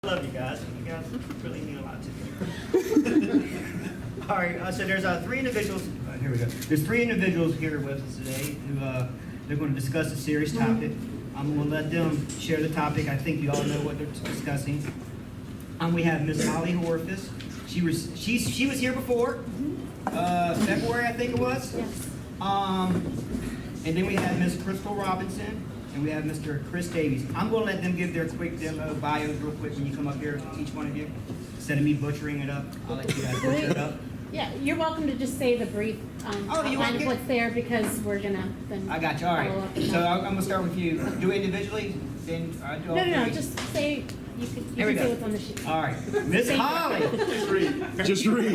I love you guys. You guys really mean a lot to me. All right, so there's three individuals. Here we go. There's three individuals here with us today who they're going to discuss a serious topic. I'm going to let them share the topic. I think you all know what they're discussing. We have Miss Holly Horfis. She was here before, February I think it was. Yes. And then we have Miss Crystal Robinson, and we have Mr. Chris Davies. I'm going to let them give their quick demo bios real quick when you come up here, each one of you. Instead of me butchering it up, I'll let you guys butcher it up. Yeah, you're welcome to just say the brief outline of what's there because we're gonna then. I got you. All right. So I'm going to start with you. Do it individually, then do all No. three? Just say you can Here we say go. what's on the sheet. All right. Miss Holly. Just read.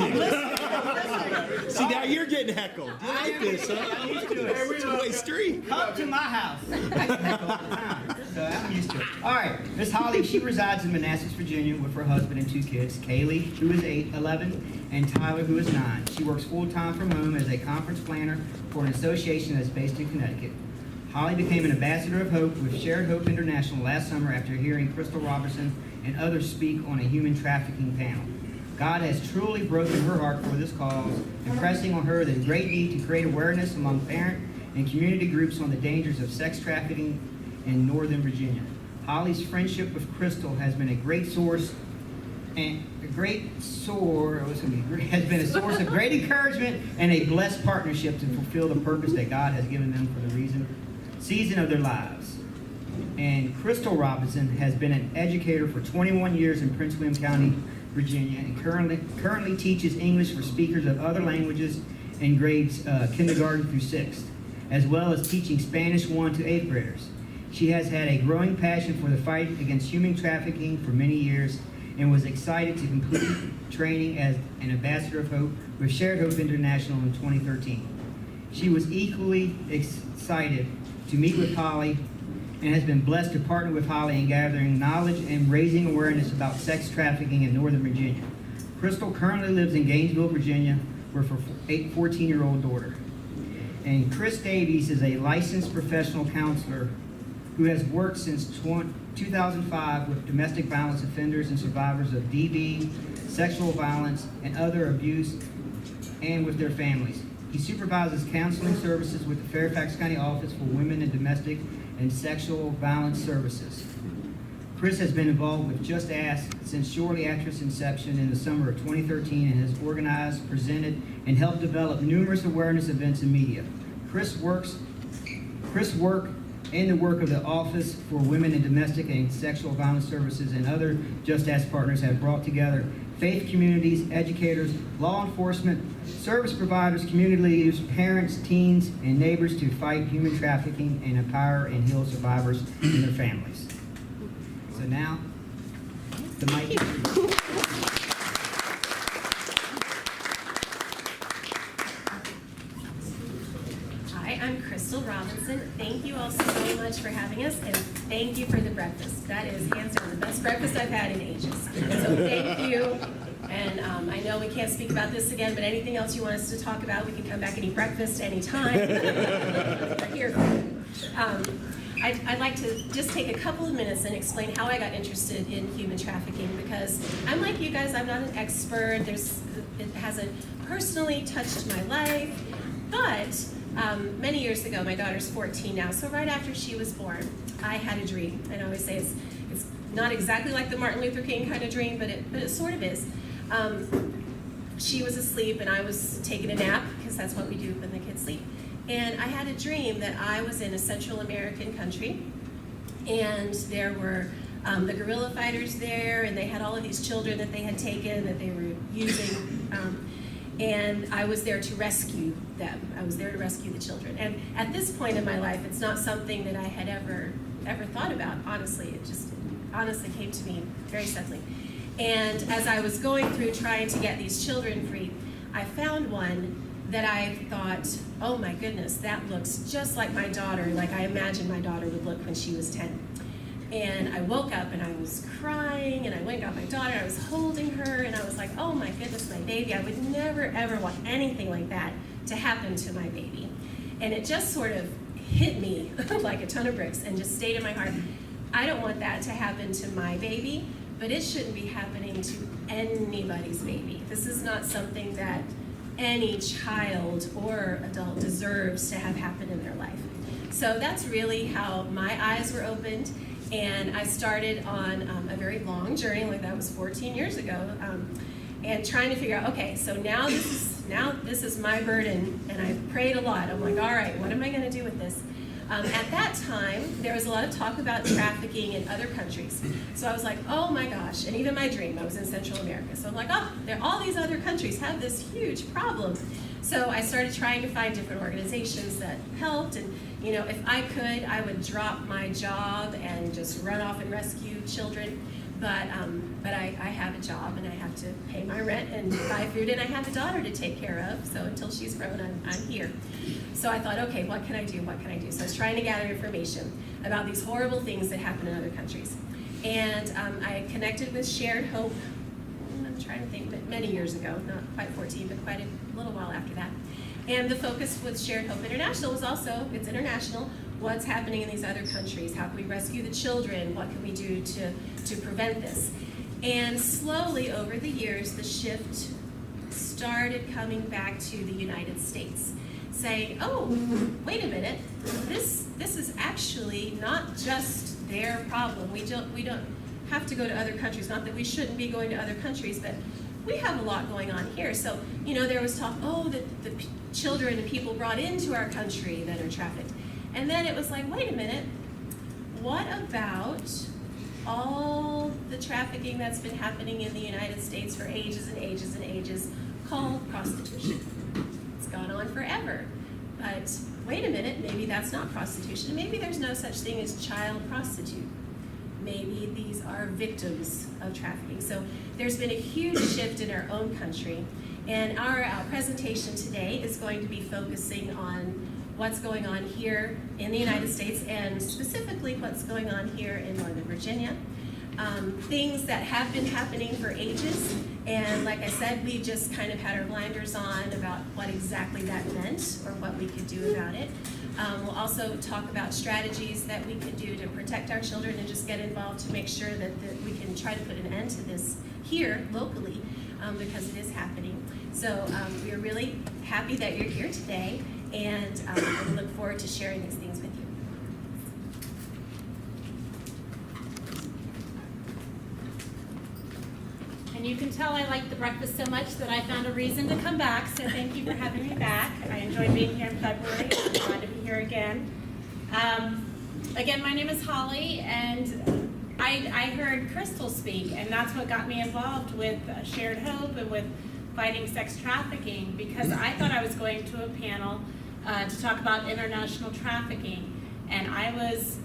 See, now you're getting heckled. You like this, huh? I'm used to it. It's a two-way street. Come to my house. I get that all the time, so I'm used to it. All right, Miss Holly, she resides in Manassas, Virginia with her husband and two kids, Kaylee, who is 11, and Tyler, who is 9. She works full-time from home as a conference planner for an association that's based in Connecticut. Holly became an ambassador of hope with Shared Hope International last summer after hearing Crystal Robertson and others speak on a human trafficking panel. God has truly broken her heart for this cause, impressing on her the great need to create awareness among parent and community groups on the dangers of sex trafficking in Northern Virginia. Holly's friendship with Crystal has been a great source and has been a source of great encouragement and a blessed partnership to fulfill the purpose that God has given them for the season of their lives. And Crystal Robinson has been an educator for 21 years in Prince William County, Virginia, and currently teaches English for speakers of other languages in grades kindergarten through 6th, as well as teaching Spanish 1 to 8th graders. She has had a growing passion for the fight against human trafficking for many years and was excited to complete training as an ambassador of hope with Shared Hope International in 2013. She was equally excited to meet with Holly and has been blessed to partner with Holly in gathering knowledge and raising awareness about sex trafficking in Northern Virginia. Crystal currently lives in Gainesville, Virginia, with her 14-year-old daughter. And Chris Davies is a licensed professional counselor who has worked since 2005 with domestic violence offenders and survivors of DV, sexual violence, and other abuse, and with their families. He supervises counseling services with the Fairfax County Office for Women in Domestic and Sexual Violence Services. Chris has been involved with Just Ask since shortly after its inception in the summer of 2013 and has organized, presented, and helped develop numerous awareness events in media. Chris work and the work of the Office for Women in Domestic and Sexual Violence Services and other Just Ask partners have brought together faith communities, educators, law enforcement, service providers, community leaders, parents, teens, and neighbors to fight human trafficking and empower and heal survivors and their families. So now, the mic is yours. Hi, I'm Crystal Robinson. Thank you all so much for having us, and thank you for the breakfast. That is hands down the best breakfast I've had in ages. So thank you. And I know we can't speak about this again, but anything else you want us to talk about, we can come back and eat breakfast anytime. We're here. I'd like to just take a couple of minutes and explain how I got interested in human trafficking, because I'm like you guys, I'm not an expert. It hasn't personally touched my life, but many years ago, my daughter's 14 now, so right after she was born, I had a dream. And I always say it's not exactly like the Martin Luther King kind of dream, but it sort of is. She was asleep and I was taking a nap, because that's what we do when the kids sleep. And I had a dream that I was in a Central American country, and there were the guerrilla fighters there, and they had all of these children that they had taken that they were using, and I was there to rescue them. I was there to rescue the children. And at this point in my life, it's not something that I had ever thought about, honestly. It just honestly came to me very suddenly. And as I was going through trying to get these children free, I found one that I thought, oh my goodness, that looks just like my daughter, like I imagined my daughter would look when she was 10. And I woke up and I was crying, and I went and got my daughter, I was holding her, and I was like, oh my goodness, my baby. I would never ever want anything like that to happen to my baby. And it just sort of hit me like a ton of bricks and just stayed in my heart. I don't want that to happen to my baby, but it shouldn't be happening to anybody's baby. This is not something that any child or adult deserves to have happen in their life. So that's really how my eyes were opened, and I started on a very long journey, like that was 14 years ago, and trying to figure out, okay, so now this is my burden, and I prayed a lot. I'm like, all right, what am I going to do with this? At that time, there was a lot of talk about trafficking in other countries. So I was like, oh my gosh, and even my dream, I was in Central America. So I'm like, oh, all these other countries have this huge problem. So I started trying to find different organizations that helped, and you know, if I could, I would drop my job and just run off and rescue children. But I have a job, and I have to pay my rent and buy food, and I have a daughter to take care of. So until she's grown, I'm here. So I thought, okay, what can I do? What can I do? So I was trying to gather information about these horrible things that happen in other countries. And I connected with Shared Hope, I'm trying to think, many years ago, not quite 14, but quite a little while after that. And the focus with Shared Hope International was also, it's international, what's happening in these other countries? How can we rescue the children? What can we do to prevent this? And slowly over the years, the shift started coming back to the United States, saying, oh, wait a minute, this is actually not just their problem. We don't have to go to other countries. Not that we shouldn't be going to other countries, but we have a lot going on here. So, you know, there was talk, oh, the children and people brought into our country that are trafficked. And then it was like, wait a minute, what about all the trafficking that's been happening in the United States for ages and ages and ages, called prostitution? It's gone on forever. But wait a minute, maybe that's not prostitution. Maybe there's no such thing as child prostitute. Maybe these are victims of trafficking. So there's been a huge shift in our own country. And our presentation today is going to be focusing on what's going on here in the United States, and specifically what's going on here in Northern Virginia. Things that have been happening for ages, and like I said, we just kind of had our blinders on about what exactly that meant or what we could do about it. We'll also talk about strategies that we could do to protect our children and just get involved to make sure that we can try to put an end to this here locally, because it is happening. So we are really happy that you're here today, and we look forward to sharing these things with you. And you can tell I like the breakfast so much that I found a reason to come back, so thank you for having me back. I enjoyed being here in February. I'm glad to be here again. Again, my name is Holly, and I heard Crystal speak, and that's what got me involved with Shared Hope and with fighting sex trafficking, because I thought I was going to a panel to talk about international trafficking. And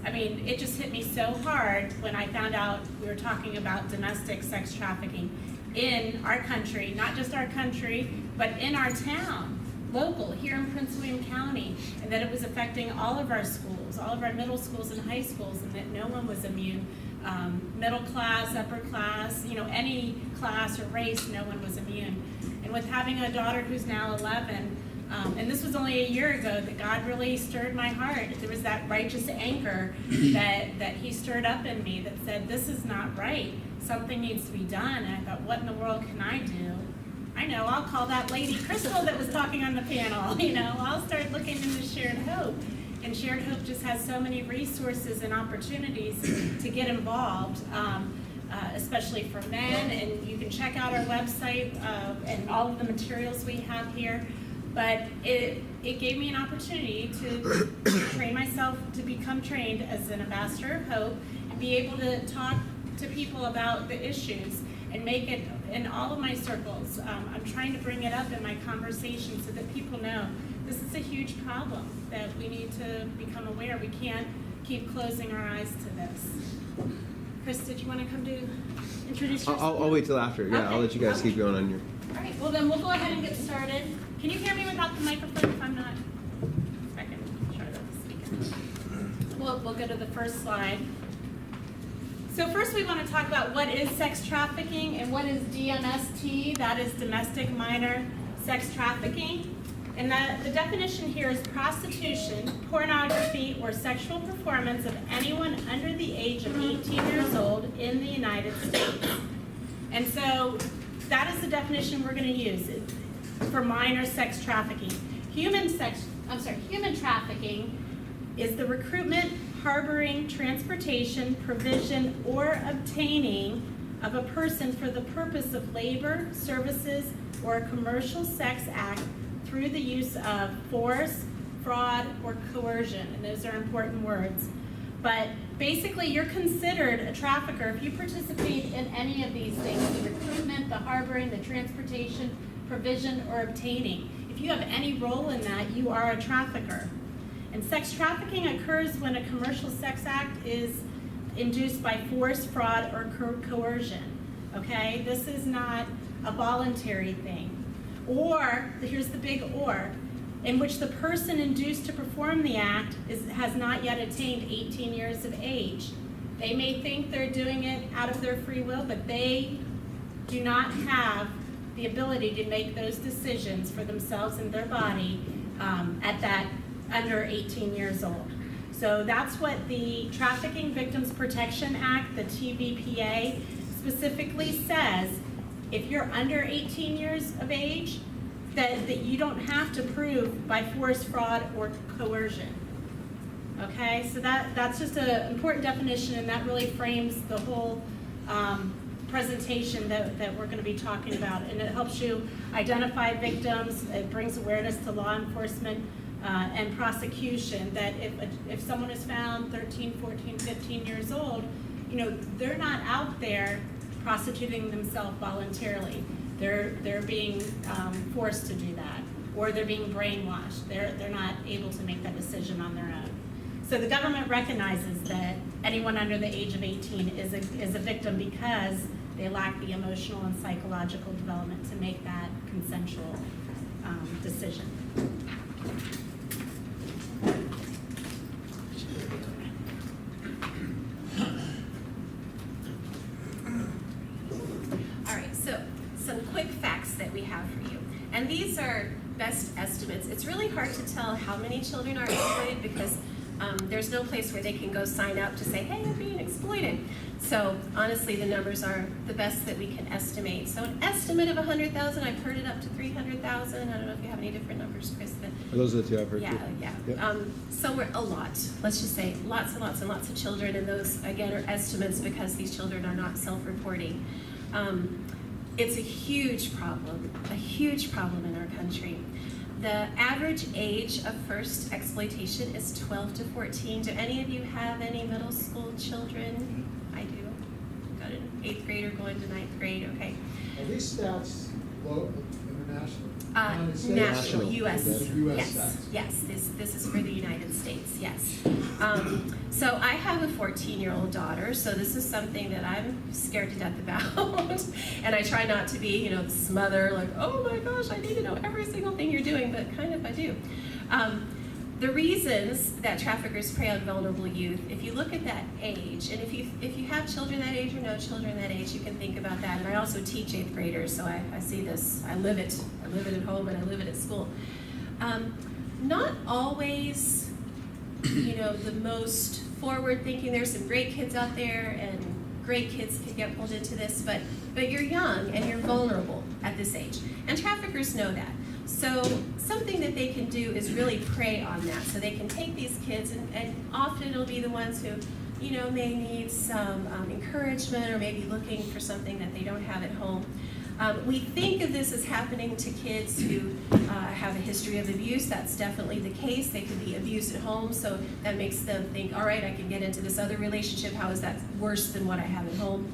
it just hit me so hard when I found out we were talking about domestic sex trafficking in our country, not just our country, but in our town, local, here in Prince William County, and that it was affecting all of our schools, all of our middle schools and high schools, and that no one was immune. Middle class, upper class, any class or race, no one was immune. And with having a daughter who's now 11, and this was only a year ago that God really stirred my heart. There was that righteous anchor that he stirred up in me that said, this is not right. Something needs to be done. And I thought, what in the world can I do? I know, I'll call that lady Crystal that was talking on the panel. I'll start looking into Shared Hope. And Shared Hope just has so many resources and opportunities to get involved, especially for men. And you can check out our website and all of the materials we have here. But it gave me an opportunity to train myself to become trained as an ambassador of hope and be able to talk to people about the issues and make it in all of my circles. I'm trying to bring it up in my conversation so that people know this is a huge problem that we need to become aware. We can't keep closing our eyes to this. Chris, did you want to come to introduce yourself? I'll wait till after. Yeah, okay. I'll let you guys keep going on your... All right, well then we'll go ahead and get started. Can you hear me without the microphone if I'm not? I can try to speak. We'll go to the first slide. So first we want to talk about what is sex trafficking and what is DMST, that is domestic minor sex trafficking. And the definition here is prostitution, pornography, or sexual performance of anyone under the age of 18 years old in the United States. And so that is the definition we're going to use for minor sex trafficking. Human trafficking is the recruitment, harboring, transportation, provision, or obtaining of a person for the purpose of labor, services, or a commercial sex act through the use of force, fraud, or coercion. And those are important words. But basically, you're considered a trafficker if you participate in any of these things: the recruitment, the harboring, the transportation, provision, or obtaining. If you have any role in that, you are a trafficker. And sex trafficking occurs when a commercial sex act is induced by force, fraud, or coercion. Okay? This is not a voluntary thing. Or, here's the big or, in which the person induced to perform the act has not yet attained 18 years of age. They may think they're doing it out of their free will, but they do not have the ability to make those decisions for themselves and their body at that under 18 years old. So that's what the Trafficking Victims Protection Act, the TVPA, specifically says. If you're under 18 years of age, that you don't have to prove by force, fraud, or coercion. Okay, so that's just an important definition, and that really frames the whole presentation that we're going to be talking about. And it helps you identify victims. It brings awareness to law enforcement and prosecution that if someone is found 13, 14, 15 years old, they're not out there prostituting themselves voluntarily. They're being forced to do that, or they're being brainwashed. They're not able to make that decision on their own. So the government recognizes that anyone under the age of 18 is a victim because they lack the emotional and psychological development to make that consensual decision. Some quick facts that we have for you. And these are best estimates. It's really hard to tell how many children are exploited because there's no place where they can go sign up to say, hey, I'm being exploited. So honestly, the numbers are the best that we can estimate. So an estimate of 100,000, I've heard it up to 300,000. I don't know if you have any different numbers, Chris. But those are the two I've heard. Yeah. Yep. Somewhere a lot. Let's just say lots and lots and lots of children. And those, again, are estimates because these children are not self-reporting. It's a huge problem in our country. The average age of first exploitation is 12 to 14. Do any of you have any middle school children? I do. Got an 8th grader going to 9th grade, okay. Are these stats local, international? National, U.S. U.S. stats. Yes, this is for the United States, yes. So I have a 14-year-old daughter, so this is something that I'm scared to death about. And I try not to be, smother, like, oh my gosh, I need to know every single thing you're doing, but kind of I do. The reasons that traffickers prey on vulnerable youth, if you look at that age, and if you have children that age or no children that age, you can think about that. And I also teach 8th graders, so I see this, I live it at home and I live it at school. Not always, the most forward thinking. There's some great kids out there and great kids can get pulled into this, but you're young and you're vulnerable at this age. And traffickers know that. So something that they can do is really prey on that. So they can take these kids, and often it'll be the ones who, may need some encouragement or maybe looking for something that they don't have at home. We think of this as happening to kids who have a history of abuse. That's definitely the case. They could be abused at home, so that makes them think, all right, I can get into this other relationship. How is that worse than what I have at home?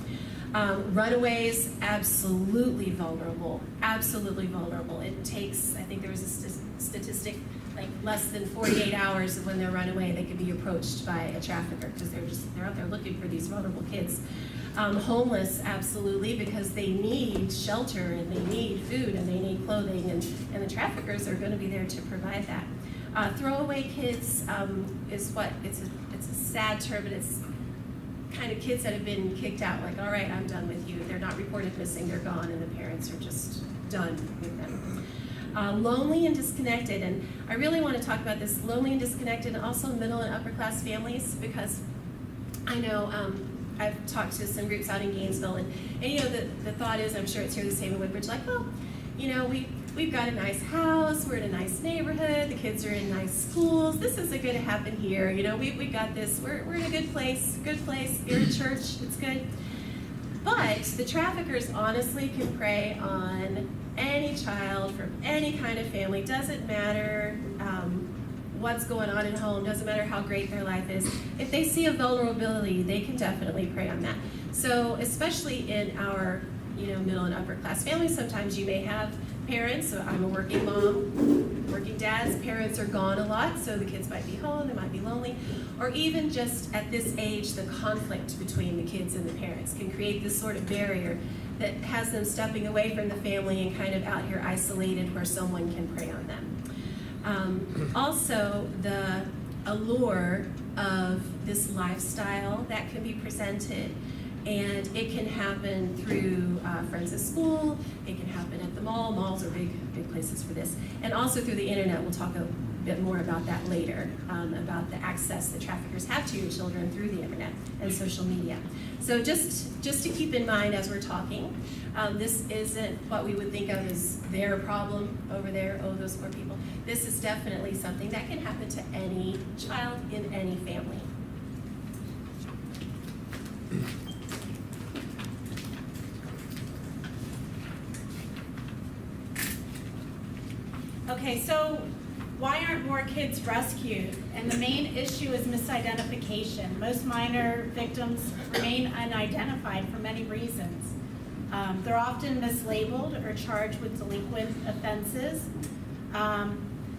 Runaways, absolutely vulnerable, absolutely vulnerable. It takes, I think there was a statistic, like less than 48 hours of when they're run away, they could be approached by a trafficker because they're out there looking for these vulnerable kids. Homeless, absolutely, because they need shelter and they need food and they need clothing, and the traffickers are going to be there to provide that. Throwaway kids is what, it's a sad term, but it's kind of kids that have been kicked out, like, all right, I'm done with you. They're not reported missing, they're gone, and the parents are just done with them. lonely and disconnected. And I really want to talk about this lonely and disconnected, and also middle and upper class families, because I know I've talked to some groups out in Gainesville, and you know, the thought is, I'm sure it's here the same in Woodbridge, like, well, you know, we've got a nice house, we're in a nice neighborhood, the kids are in nice schools, this isn't going to happen here, you know, we got this, we're in a good place, you're in church, it's good. But the traffickers honestly can prey on any child from any kind of family, doesn't matter what's going on at home, doesn't matter how great their life is. If they see a vulnerability, they can definitely prey on that. So especially in our, you know, middle and upper class families, sometimes you may have parents, so I'm a working mom, working dads, parents are gone a lot, so the kids might be home, they might be lonely, or even just at this age, the conflict between the kids and the parents can create this sort of barrier that has them stepping away from the family and kind of out here isolated where someone can prey on them. Also, the allure of this lifestyle that can be presented, and it can happen through friends at school, it can happen at the mall. Malls are big places for this, and also through the internet. We'll talk a bit more about that later, about the access that traffickers have to your children through the internet and social media. So just to keep in mind as we're talking, this isn't what we would think of as their problem over there, oh, those poor people. This is definitely something that can happen to any child in any family. Okay, so why aren't more kids rescued? And the main issue is misidentification. Most minor victims remain unidentified for many reasons. They're often mislabeled or charged with delinquent offenses.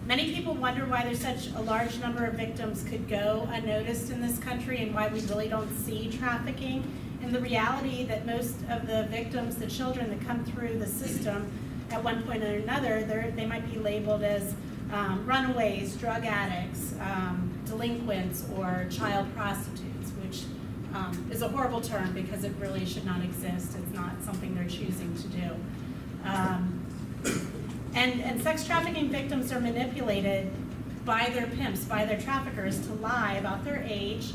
Many people wonder why there's such a large number of victims could go unnoticed in this country and why we really don't see trafficking. And the reality that most of the victims, the children that come through the system at one point or another, they might be labeled as runaways, drug addicts, delinquents, or child prostitutes, which is a horrible term because it really should not exist. It's not something they're choosing to do. And sex trafficking victims are manipulated by their pimps, by their traffickers, to lie about their age.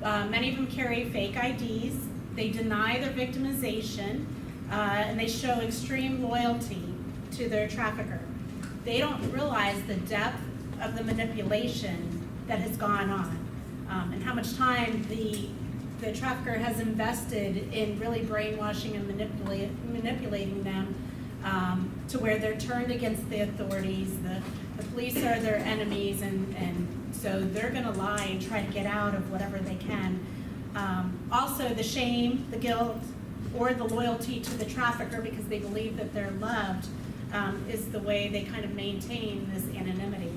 Many of them carry fake IDs. They deny their victimization, and they show extreme loyalty to their trafficker. They don't realize the depth of the manipulation that has gone on, and how much time the trafficker has invested in really brainwashing and manipulating them to where they're turned against the authorities. The police are their enemies, and so they're going to lie and try to get out of whatever they can. Also, the shame, the guilt, or the loyalty to the trafficker because they believe that they're loved is the way they kind of maintain this anonymity.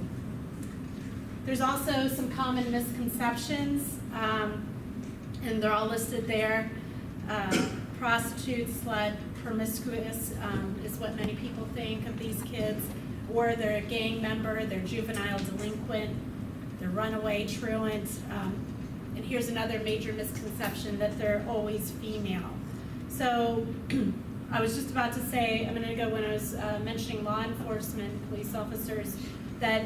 There's also some common misconceptions, and they're all listed there. Prostitute, slut, promiscuous is what many people think of these kids, or they're a gang member, they're juvenile delinquent, they're runaway truant, and here's another major misconception, that they're always female. So I was just about to say a minute ago when I was mentioning law enforcement, police officers, that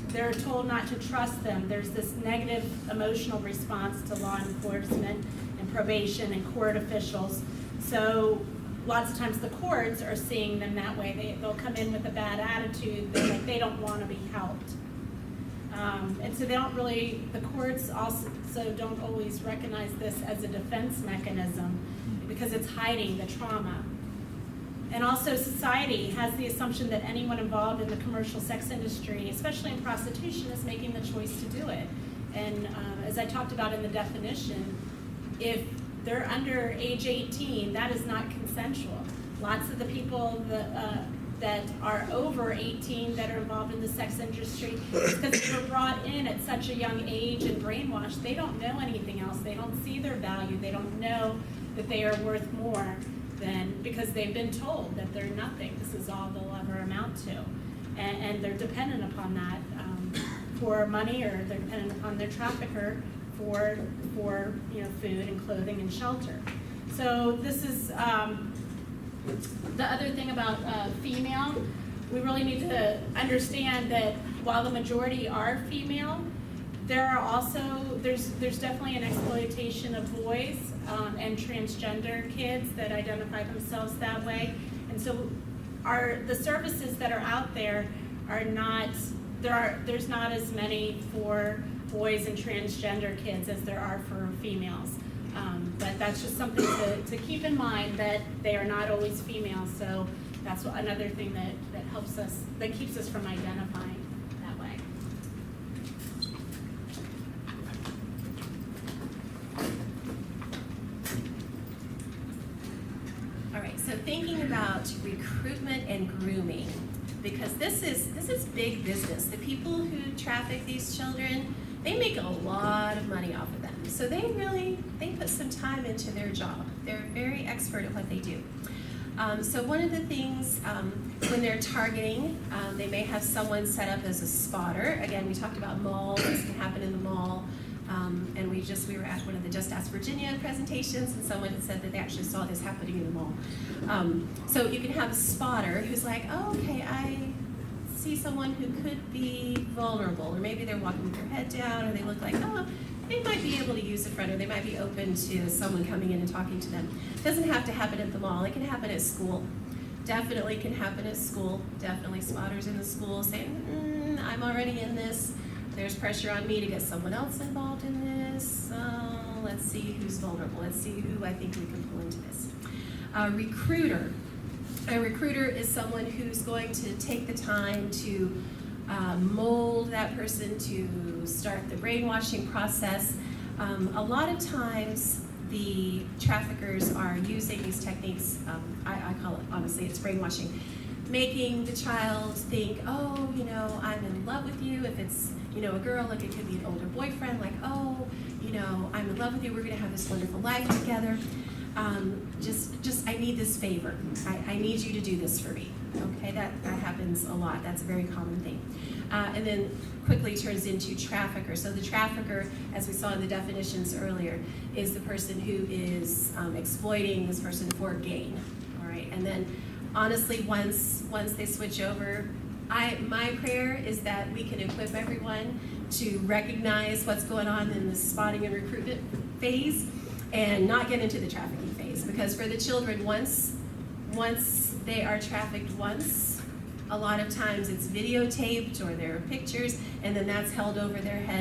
they're told not to trust them. There's this negative emotional response to law enforcement and probation and court officials. So lots of times the courts are seeing them that way. They'll come in with a bad attitude. They're like, they don't want to be helped. And so they don't really, the courts also don't always recognize this as a defense mechanism because it's hiding the trauma. And also society has the assumption that anyone involved in the commercial sex industry, especially in prostitution, is making the choice to do it. And as I talked about in the definition, if they're under age 18, that is not consensual. Lots of the people that are over 18 that are involved in the sex industry, because they were brought in at such a young age and brainwashed, they don't know anything else. They don't see their value. They don't know that they are worth more than, because they've been told that they're nothing. This is all they'll ever amount to. And they're dependent upon that for money, or they're dependent upon their trafficker for food and clothing and shelter. So this is the other thing about female. we really need to understand that while the majority are female, there are also, there's definitely an exploitation of boys and transgender kids that identify themselves that way. And so the services that are out there are not, there's not as many for boys and transgender kids as there are for females. But that's just something to keep in mind, that they are not always female. So that's another thing that helps us, that keeps us from identifying that way. All right, so thinking about recruitment and grooming, because this is big business. The people who traffic these children, they make a lot of money off of them. So they put some time into their job. They're very expert at what they do. So one of the things, when they're targeting, they may have someone set up as a spotter. Again, we talked about malls, this can happen in the mall. And we were at one of the Just Ask Virginia presentations, and someone had said that they actually saw this happening in the mall. So you can have a spotter who's like, oh, okay, I see someone who could be vulnerable, or maybe they're walking with their head down, or they look like, oh, they might be able to use a friend, or they might be open to someone coming in and talking to them. It doesn't have to happen at the mall. It can happen at school. Definitely can happen at school. Definitely spotters in the school saying, I'm already in this. There's pressure on me to get someone else involved in this. Let's see who's vulnerable. Let's see who I think we can pull into this. Recruiter. A recruiter is someone who's going to take the time to mold that person, to start the brainwashing process. A lot of times the traffickers are using these techniques, I call it, honestly, it's brainwashing, making the child think, oh, I'm in love with you. If it's, a girl, like it could be an older boyfriend, like, oh, I'm in love with you, we're gonna have this wonderful life together. I need this favor. I need you to do this for me. Okay, that happens a lot. That's a very common thing. And then quickly turns into trafficker. So the trafficker, as we saw in the definitions earlier, is the person who is exploiting this person for gain. All right, and then honestly, once they switch over, my prayer is that we can equip everyone to recognize what's going on in the spotting and recruitment phase, and not get into the trafficking phase. Because for the children, once they are trafficked once, a lot of times it's videotaped or there are pictures, and then that's held over their head.